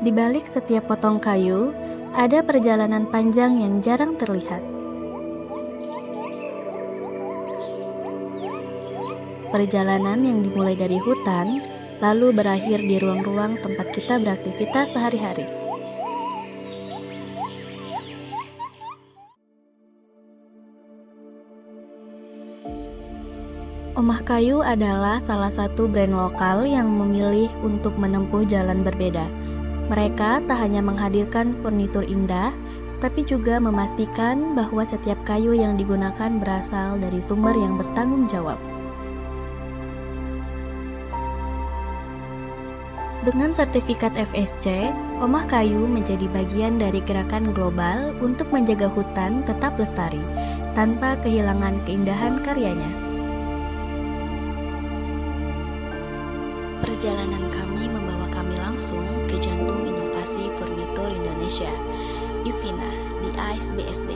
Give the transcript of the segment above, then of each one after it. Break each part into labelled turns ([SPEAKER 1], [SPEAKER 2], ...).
[SPEAKER 1] Di balik setiap potong kayu, ada perjalanan panjang yang jarang terlihat. Perjalanan yang dimulai dari hutan, lalu berakhir di ruang-ruang tempat kita beraktivitas sehari-hari. Omah Kayu adalah salah satu brand lokal yang memilih untuk menempuh jalan berbeda. Mereka tak hanya menghadirkan furnitur indah, tapi juga memastikan bahwa setiap kayu yang digunakan berasal dari sumber yang bertanggung jawab. Dengan sertifikat FSC, Omah Kayu menjadi bagian dari gerakan global untuk menjaga hutan tetap lestari, tanpa kehilangan keindahan karyanya. Perjalanan kami membawa kami langsung ke jantung inovasi furnitur Indonesia, Ivina, di ASBSD.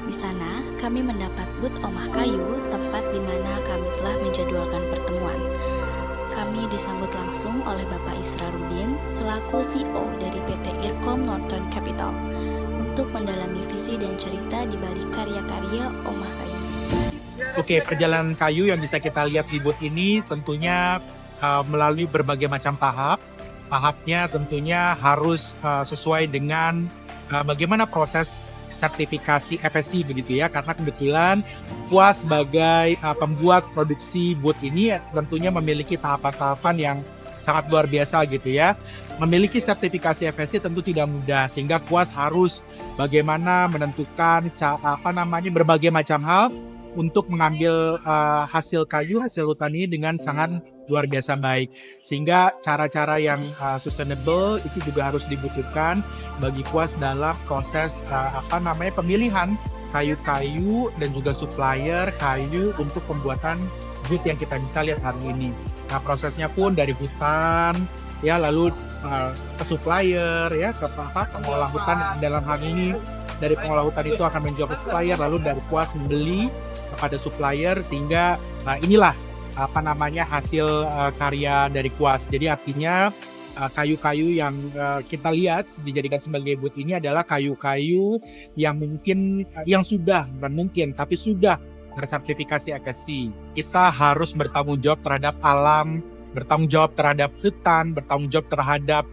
[SPEAKER 1] Di sana, kami mendapat booth Omah Kayu, tempat di mana kami telah menjadwalkan pertemuan. Kami disambut langsung oleh Bapak Israrudin selaku CEO dari PT Irkom Norton Capital untuk mendalami visi dan cerita di balik karya-karya Omah Kayu.
[SPEAKER 2] Oke, perjalanan kayu yang bisa kita lihat di booth ini tentunya melalui berbagai macam tahap. Tahapnya tentunya harus sesuai dengan bagaimana proses sertifikasi FSC begitu ya, karena kebetulan Kuas sebagai pembuat produksi booth ini tentunya memiliki tahapan-tahapan yang sangat luar biasa gitu ya. Memiliki sertifikasi FSC tentu tidak mudah, sehingga Kuas harus bagaimana menentukan berbagai macam hal untuk mengambil hasil kayu, hasil hutan ini dengan sangat luar biasa baik. Sehingga cara-cara yang sustainable itu juga harus dibutuhkan bagi Kuas dalam proses pemilihan kayu-kayu dan juga supplier kayu untuk pembuatan booth yang kita bisa lihat hari ini. Nah, prosesnya pun dari hutan ya, lalu ke supplier ya, ke pengolah hutan dalam hal ini. Dari pengolah hutan itu akan menjual ke supplier, lalu dari Kuas membeli kepada supplier, sehingga inilah hasil karya dari Kuas. Jadi artinya kayu-kayu yang kita lihat dijadikan sebagai booth ini adalah kayu-kayu yang sudah bersertifikasi FSC. Kita harus bertanggung jawab terhadap alam, bertanggung jawab terhadap hutan, bertanggung jawab terhadap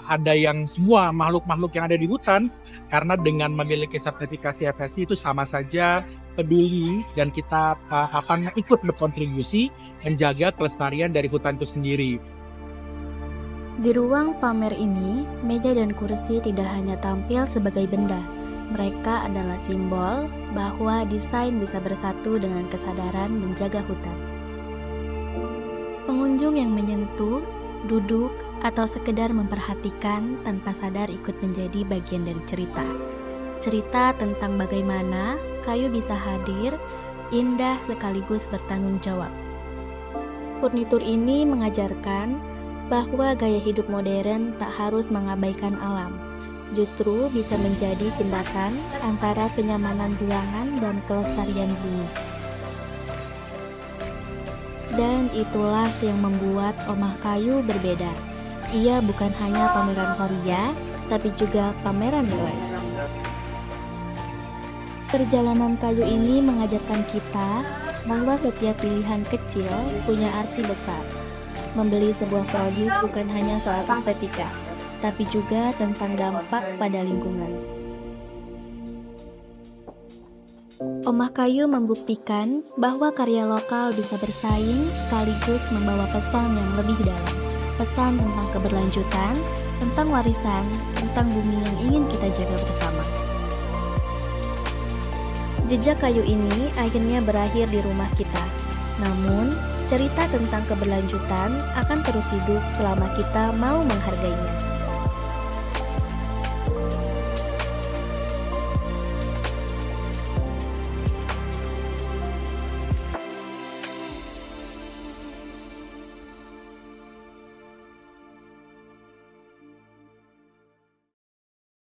[SPEAKER 2] ada yang semua makhluk-makhluk yang ada di hutan, karena dengan memiliki sertifikasi FSC itu sama saja peduli dan kita ikut berkontribusi menjaga kelestarian dari hutan itu sendiri.
[SPEAKER 1] Di ruang pamer ini, meja dan kursi tidak hanya tampil sebagai benda. Mereka adalah simbol bahwa desain bisa bersatu dengan kesadaran menjaga hutan. Pengunjung yang menyentuh, duduk, atau sekedar memperhatikan tanpa sadar ikut menjadi bagian dari cerita. Cerita tentang bagaimana kayu bisa hadir, indah sekaligus bertanggung jawab. Furnitur ini mengajarkan bahwa gaya hidup modern tak harus mengabaikan alam. Justru bisa menjadi jembatan antara kenyamanan ruangan dan kelestarian bumi. Dan itulah yang membuat Omah Kayu berbeda. Ia bukan hanya pameran karya, tapi juga pameran nilai. Perjalanan kayu ini mengajarkan kita bahwa setiap pilihan kecil punya arti besar. Membeli sebuah produk bukan hanya soal estetika, tapi juga tentang dampak pada lingkungan. Omah Kayu membuktikan bahwa karya lokal bisa bersaing sekaligus membawa pesan yang lebih dalam. Pesan tentang keberlanjutan, tentang warisan, tentang bumi yang ingin kita jaga bersama. Jejak kayu ini akhirnya berakhir di rumah kita. Namun, cerita tentang keberlanjutan akan terus hidup selama kita mau menghargainya.